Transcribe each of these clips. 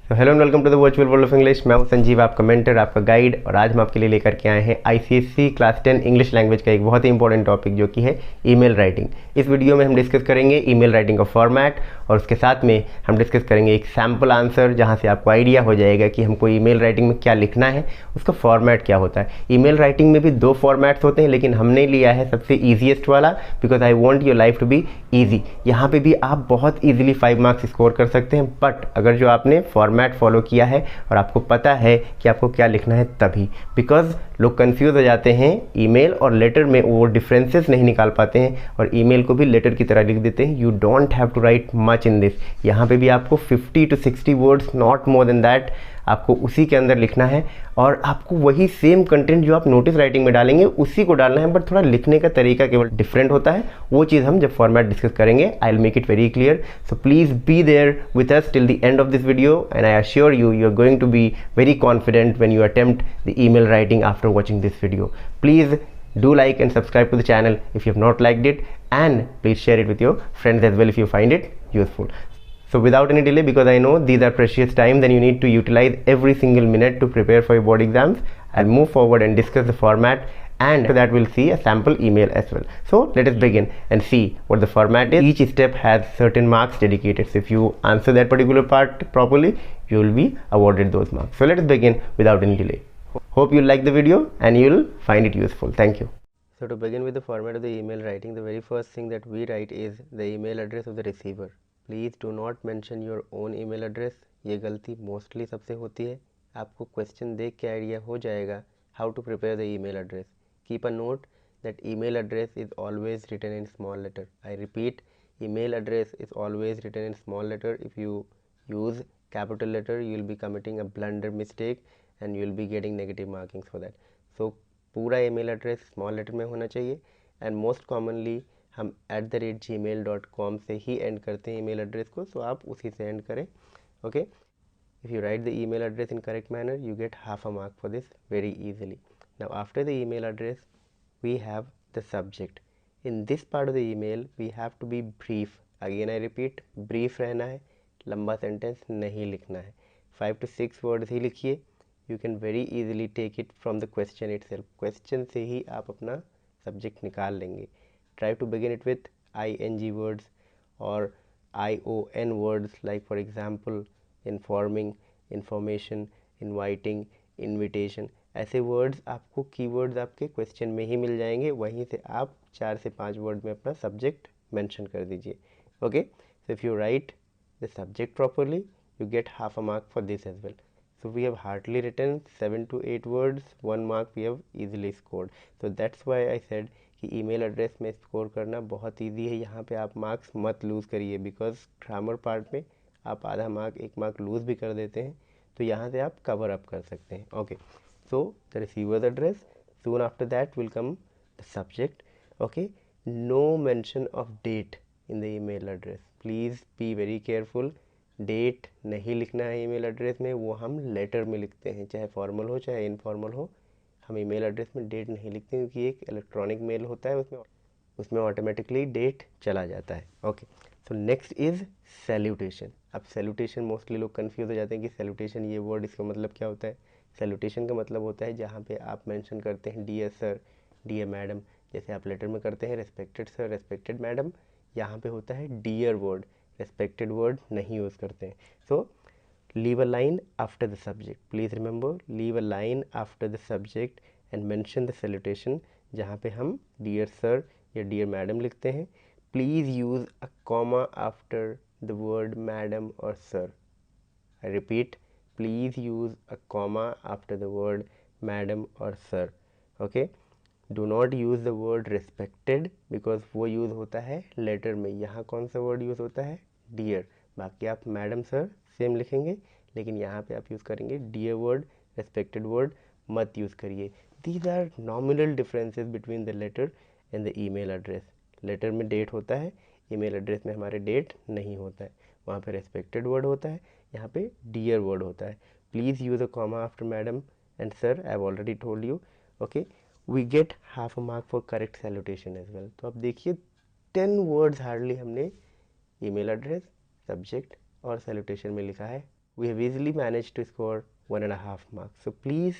तो hello and welcome to the virtual world of English. मैं हूं संजीव, आपका मेंटर, आपका गाइड, और आज हम आपके लिए लेकर के आए हैं आईसीएसई क्लास 10 इंग्लिश लैंग्वेज का एक बहुत ही इंपॉर्टेंट टॉपिक जो कि है ईमेल राइटिंग। इस वीडियो में हम डिस्कस करेंगे ईमेल राइटिंग का फॉर्मेट, और उसके साथ में हम डिस्कस करेंगे एक सैम्पल आंसर जहां से आपको आइडिया हो जाएगा कि हमको ईमेल राइटिंग में क्या लिखना है, उसका फॉर्मेट क्या होता है। ईमेल राइटिंग में भी दो फॉर्मेट्स होते हैं, लेकिन हमने लिया है सबसे ईजीएस्ट वाला, because I want your life to be easy. यहाँ पे भी आप बहुत ईजिली 5 मार्क्स स्कोर कर सकते हैं, बट अगर जो आपने फॉर्मेट फॉलो किया है और आपको पता है कि आपको क्या लिखना है तभी। बिकॉज लोग कंफ्यूज हो जाते हैं, ईमेल और लेटर में वो डिफरेंसेस नहीं निकाल पाते हैं और ईमेल को भी लेटर की तरह लिख देते हैं। You don't have to write much in this. यहाँ पे भी आपको 50 to 60 words, not more than that, आपको उसी के अंदर लिखना है, और आपको वही सेम कंटेंट जो आप नोटिस राइटिंग में डालेंगे उसी को डालना है, बट थोड़ा लिखने का तरीका केवल डिफरेंट होता है। वो चीज़ हम जब फॉर्मेट डिस्कस करेंगे I will make it very clear. So please be there with us till the end of this video, and I assure you are going to be very confident when you attempt the email writing after watching this video. Please do like and subscribe to the channel if you have not liked it, and please share it with your friends as well if you find it useful. So without any delay, because I know these are precious time, then you need to utilize every single minute to prepare for your board exams. I'll move forward and discuss the format, and after that we'll see a sample email as well. So let us begin and see what the format is. Each step has certain marks dedicated, so if you answer that particular part properly, you will be awarded those marks. So let us begin without any delay. Hope you like the video and you'll find it useful. Thank you. So to begin with the format of the email writing, the very first thing that we write is the email address of the receiver. Please do not mention your own email address. ये गलती mostly सबसे होती है। आपको question देख के idea हो जाएगा how to prepare the email address. Keep a note that email address is always written in small letter. I repeat, email address is always written in small letter. If you use capital letter, you will be committing a blunder mistake and you will be getting negative markings for that. So पूरा email address small letter में होना चाहिए, and most commonly हम @gmail.com से ही and करते हैं email address को, so आप उसी से एंड करें. Okay, if you write the email address in correct manner, you get half a mark for this very easily. Now after the email address, we have the subject. In this part of the email, we have to be brief. Again I repeat, brief रहना है, लंबा sentence नहीं लिखना है. 5 to 6 words ही लिखिए. You can very easily take it from the question itself. Question से ही आप अपना सब्जेक्ट निकाल लेंगे. Try to begin it with ing words or ion words, like for example informing, information, inviting, invitation. ऐसे words आपको keywords आपके question में ही मिल जाएंगे, वहीं से आप 4 से 5 वर्ड में अपना सब्जेक्ट मेंशन कर दीजिए. Okay, so if you right the subject properly, you get half a mark for this as well. So we have hardly written 7 to 8 words, 1 mark we have easily scored. So that's why I said कि email address में score करना बहुत easy है. यहाँ पे आप marks मत loose करिए, बिकॉज ग्रामर पार्ट में आप आधा मार्क 1 मार्क लूज़ भी कर देते हैं, तो यहाँ से आप कवर अप कर सकते हैं. Okay, so the receiver's address, soon after that will come the subject. Okay, no mention of date in the email address. Please be very careful. Date नहीं लिखना है ईमेल एड्रेस में, वो हम लेटर में लिखते हैं, चाहे फॉर्मल हो चाहे इनफॉर्मल हो. हम ईमेल एड्रेस में डेट नहीं लिखते क्योंकि एक इलेक्ट्रॉनिक मेल होता है, उसमें ऑटोमेटिकली डेट चला जाता है. Okay, so next is salutation. अब सैल्यूटेशन मोस्टली लोग कंफ्यूज हो जाते हैं कि सैल्यूटेशन ये वर्ड इसका मतलब क्या होता है. सैल्यूटेशन का मतलब होता है जहाँ पे आप मेंशन करते हैं डियर सर, डियर मैडम, जैसे आप लेटर में करते हैं रेस्पेक्टेड सर, रेस्पेक्टेड मैडम. यहाँ पे होता है डियर वर्ड, रेस्पेक्टेड वर्ड नहीं यूज़ करते हैं. सो leave a line after the subject. Please remember, leave a line after the subject and mention the salutation. जहाँ पे हम dear sir या dear madam लिखते हैं, please use a comma after the word madam or sir. I repeat, please use a comma after the word madam or sir. Okay, do not use the word respected because वो use होता है letter में. यहाँ कौन सा word use होता है, dear. बाकी आप मैडम सर सेम लिखेंगे, लेकिन यहाँ पे आप यूज़ करेंगे डियर वर्ड, रेस्पेक्टेड वर्ड मत यूज़ करिए. These are nominal differences between the letter and the email address. Letter में डेट होता है, ईमेल एड्रेस में हमारे डेट नहीं होता है. वहाँ पे रेस्पेक्टेड वर्ड होता है, यहाँ पे डियर वर्ड होता है. Please use a comma after madam and sir. I have already told you. Okay, we get half a mark for correct salutation as well. तो अब देखिए 10 वर्ड्स हार्डली हमने ईमेल एड्रेस, सब्जेक्ट और salutation में लिखा है we have easily managed to score 1.5 marks. So please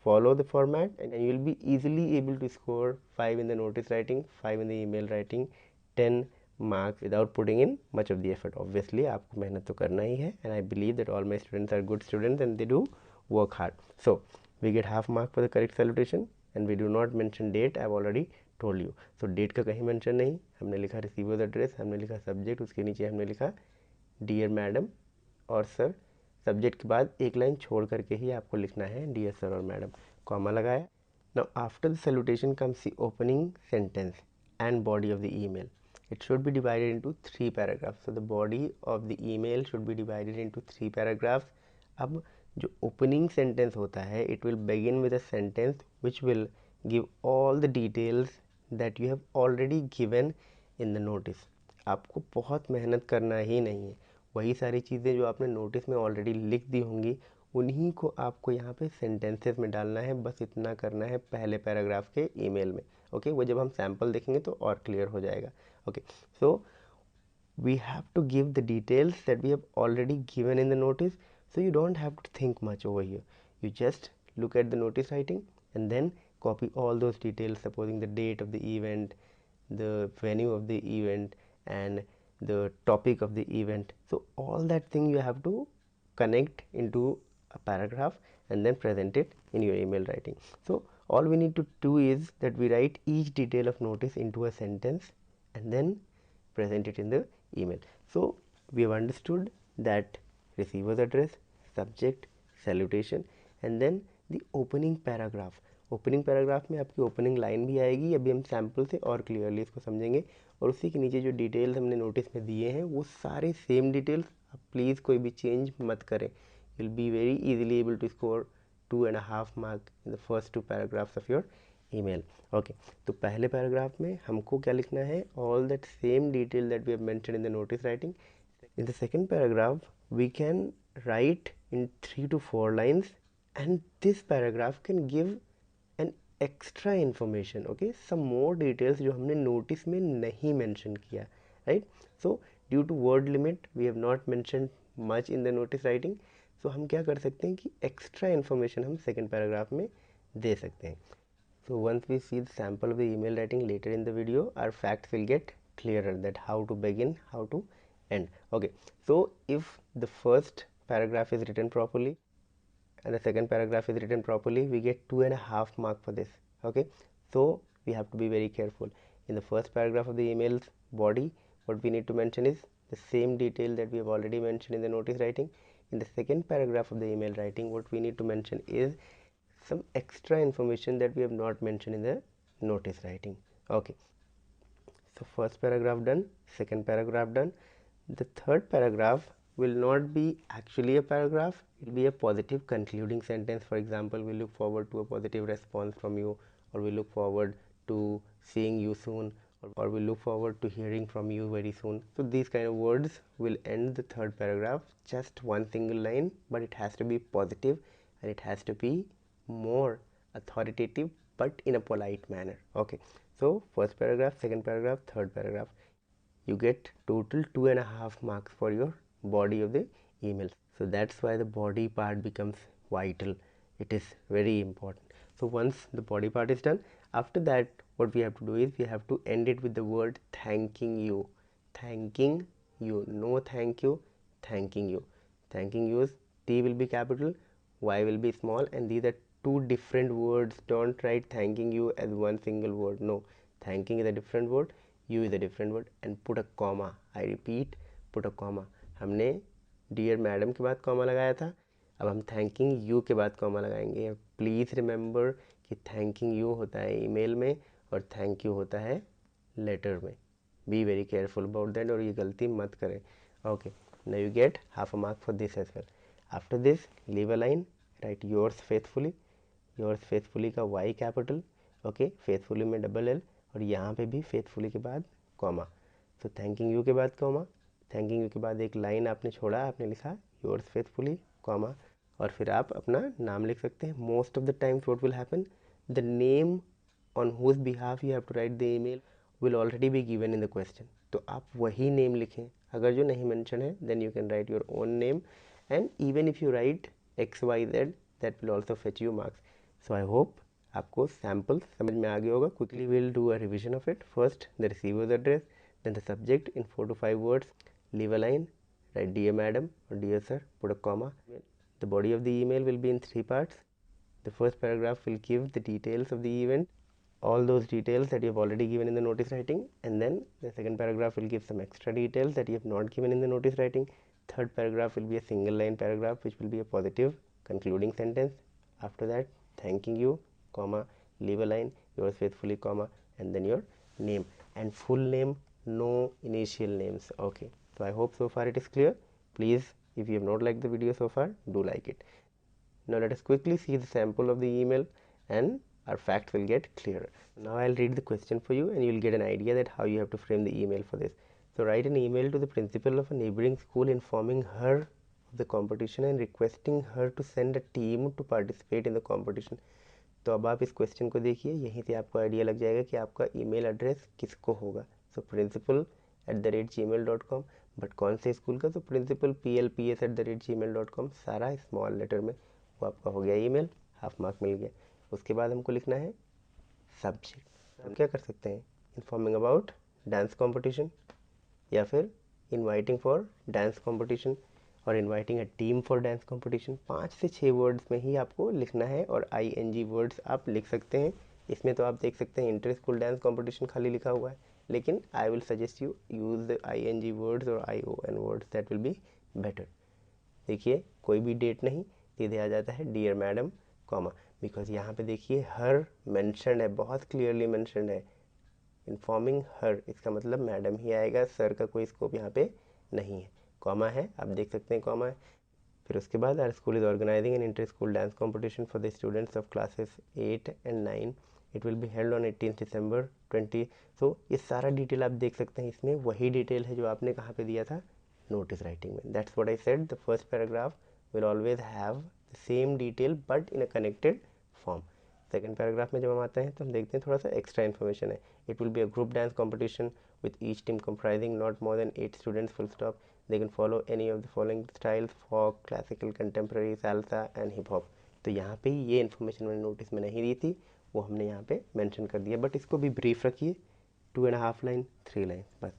follow the format and you will be easily able to score 5 in the notice writing, 5 in the email writing, 10 marks without putting in much of the effort. Obviously आपको मेहनत तो करना ही है, and I believe that all my students are good students and they do work hard. So we get half mark for the correct salutation and we do not mention date. I've already told you. So date का कहीं mention नहीं, हमने लिखा receiver's address, हमने लिखा subject, उसके नीचे हमने लिखा dear madam और sir. सब्जेक्ट के बाद एक लाइन छोड़ करके ही आपको लिखना है डियर सर और मैडम, कॉमा लगाया. Now after the salutation comes the opening sentence and body of the email. It should be divided into 3 paragraphs. So the body of the email should be divided into 3 paragraphs. अब जो opening sentence होता है, it will begin with a sentence which will give all the details that you have already given in the notice. आपको बहुत मेहनत करना ही नहीं है, वही सारी चीज़ें जो आपने नोटिस में ऑलरेडी लिख दी होंगी उन्हीं को आपको यहाँ पे सेंटेंसेस में डालना है. बस इतना करना है पहले पैराग्राफ के ईमेल में. ओके, वो जब हम सैम्पल देखेंगे तो और क्लियर हो जाएगा. Okay, so we have to give the details that we have already given in the notice, so you don't have to think much over here. You just look at the notice writing and then copy all those details, supposing the date of the event, the venue of the event and the topic of the event. So all that thing you have to connect into a paragraph and then present it in your email writing. So all we need to do is that we write each detail of notice into a sentence and then present it in the email. So we have understood that receiver's address, subject, salutation and then the opening paragraph. Opening paragraph में आपकी opening line भी आएगी. अभी हम sample से और clearly इसको समझेंगे और उसी के नीचे जो डिटेल्स हमने नोटिस में दिए हैं वो सारे सेम डिटेल्स. आप प्लीज़ कोई भी चेंज मत करें. You will be very easily able to score 2.5 mark in the first 2 paragraphs of your email. Okay, तो पहले पैराग्राफ में हमको क्या लिखना है? All that same detail that we have mentioned in the notice writing. In the second paragraph we can write in 3 to 4 lines and this paragraph can give an extra information. Okay, some more details जो हमने notice में नहीं mention किया, right? So due to word limit we have not mentioned much in the notice writing. So हम क्या कर सकते हैं कि extra information हम second paragraph में दे सकते हैं. So once we see the sample of the email writing later in the video, our facts will get clearer that how to begin, how to end. Okay, so if the first paragraph is written properly and the second paragraph is written properly, we get 2.5 mark for this. Okay, so we have to be very careful. In the first paragraph of the email's body, what we need to mention is the same detail that we have already mentioned in the notice writing. In the second paragraph of the email writing, what we need to mention is some extra information that we have not mentioned in the notice writing. Okay, so first paragraph done, second paragraph done. The third paragraph will not be actually a paragraph, it will be a positive concluding sentence. For example, we look forward to a positive response from you, or we look forward to seeing you soon, or we look forward to hearing from you very soon. So these kind of words will end the third paragraph, just one single line, but it has to be positive and it has to be more authoritative but in a polite manner. Okay, so first paragraph, second paragraph, third paragraph, you get total 2.5 marks for your body of the email. So that's why the body part becomes vital. It is very important. So once the body part is done, after that what we have to do is we have to end it with the word thanking you. Thanking you, no thank you, thanking you. Thanking you is T will be capital, Y will be small, and these are two different words. Don't write thanking you as one single word. No, thanking is a different word, you is a different word, and put a comma. I repeat, put a comma. हमने dear madam के बाद comma लगाया था, अब हम thanking you के बाद comma लगाएंगे. प्लीज़ रिमेंबर कि thanking you होता है email में और thank you होता है letter में. Be very careful about that और ये गलती मत करें. Okay, now you get half a mark for this as well. After this, leave a line, write yours faithfully. Yours faithfully का वाई कैपिटल, ओके, फेथफुली में double L और यहाँ पे भी फेथफुली के बाद कॉमा. सो थैंकिंग यू के बाद कॉमा, थैंकिंग यू के बाद एक लाइन आपने छोड़ा, आपने लिखा योर्स फेथफुली कॉमा और फिर आप अपना नाम लिख सकते हैं. Most of the times what will happen, the name on whose behalf you have to write the email will already be given in the question. तो आप वही नेम लिखें. अगर जो नहीं मेंशन है then you can write your own name and even if you write XYZ that will also fetch you marks. So I hope आपको sample समझ में आ गया होगा. Quickly we'll do a revision of it. First the receiver's address, then the subject in 4 to 5 words, leave a line, write dear madam or dear sir, put a comma. The body of the email will be in 3 parts. The first paragraph will give the details of the event, all those details that you have already given in the notice writing, and then the second paragraph will give some extra details that you have not given in the notice writing. Third paragraph will be a single line paragraph which will be a positive concluding sentence. After that, thanking you, comma, leave a line, yours faithfully, comma, and then your name and full name, no initial names. Okay, so I hope so far it is clear. Please, if you have not liked the video so far, do like it. Now let us quickly see the sample of the email and our facts will get clearer. Now I'll read the question for you and you'll get an idea that how you have to frame the email for this. So write an email to the principal of a neighboring school informing her of the competition and requesting her to send a team to participate in the competition. तो अब आप इस question को देखिए, यहीं से आपको idea लग जाएगा कि आपका ईमेल एड्रेस किसको होगा. सो principal@gmail.com, बट कौन से स्कूल का? तो principal plps@gmail.com, सारा स्मॉल लेटर में. वो आपका हो गया ईमेल, हाफ मार्क मिल गया. उसके बाद हमको लिखना है सब्जेक्ट. हम क्या कर सकते हैं? इन्फॉर्मिंग अबाउट डांस कॉम्पिटिशन, या फिर इन्वाइटिंग फॉर डांस कॉम्पिटिशन और inviting a team for dance competition. 5 से 6 वर्ड्स में ही आपको लिखना है और ING वर्ड्स आप लिख सकते हैं. इसमें तो आप देख सकते हैं इंटर स्कूल डांस कॉम्पिटिशन खाली लिखा हुआ है, लेकिन I will suggest you use the ING words और ION words, that will be better. देखिए कोई भी डेट नहीं, सीधे आ जाता है डियर मैडम, कॉमा, बिकॉज यहाँ पे देखिए हर मेंशन है, बहुत क्लियरली मेंशन है. इन्फॉर्मिंग हर, इसका मतलब मैडम ही आएगा, सर का कोई स्कोप यहाँ पे नहीं है. कॉमा है, आप देख सकते हैं कॉमा है. फिर उसके बाद our school is organising an inter school dance competition for the students of classes 8 and 9. It will be held on 18 December 20. So ये सारा डिटेल आप देख सकते हैं. इसमें वही डिटेल है जो आपने कहाँ पे दिया था? नोटिस राइटिंग में. That's what I said, the first paragraph will always have the same detail but in a connected form. Second paragraph में जब हम आते हैं तो हम देखते हैं थोड़ा सा एक्स्ट्रा इन्फॉर्मेशन है. It will be a group dance competition with each team comprising not more than 8 students, full stop. They can follow any of the following styles: folk, classical, contemporary, salsa and hip hop. तो यहाँ पे ये information मैंने notice में नहीं दी थी, वो हमने यहाँ पे मेंशन कर दिया, बट इसको भी ब्रीफ रखिए, 2.5 लाइन 3 लाइन बस.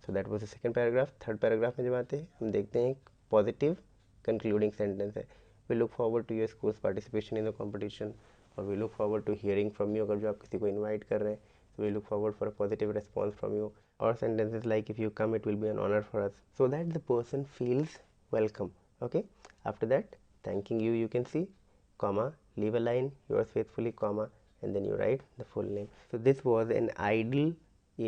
So that was the second paragraph. Third paragraph में जब आते हैं हम देखते हैं एक पॉजिटिव कंक्लूडिंग सेंटेंस है. We look forward to your school's participation in the competition, और we look forward to hearing from you. अगर जो आप किसी को इन्वाइट कर रहे हैं तो we look forward for a positive response from you. और sentences like if you come it will be an honor for us, so that the person feels welcome. Okay, after that thanking you, you can see, comma, leave a line, yours faithfully, comma, and then you write the full name. So this was an ideal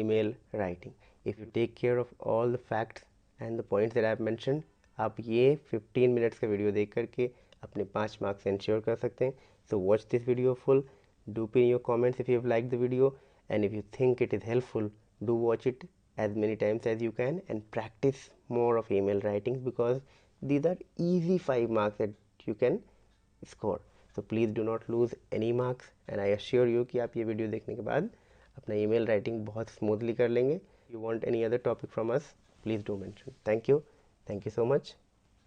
email writing. If you take care of all the facts and the points that I have mentioned, आप ये 15 minutes का video देख करके अपने 5 marks ensure कर सकते हैं. So watch this video full, do pin your comments if you have liked the video, and if you think it is helpful, do watch it as many times as you can and practice more of email writing, because these are easy 5 marks that you can score. So please do not lose any marks, and I assure you कि आप ये video देखने के बाद अपना email writing बहुत smoothly कर लेंगे. If you want any other topic from us, please do mention. Thank you so much.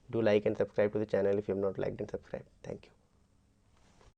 Do like and subscribe to the channel if you have not liked and subscribed. Thank you.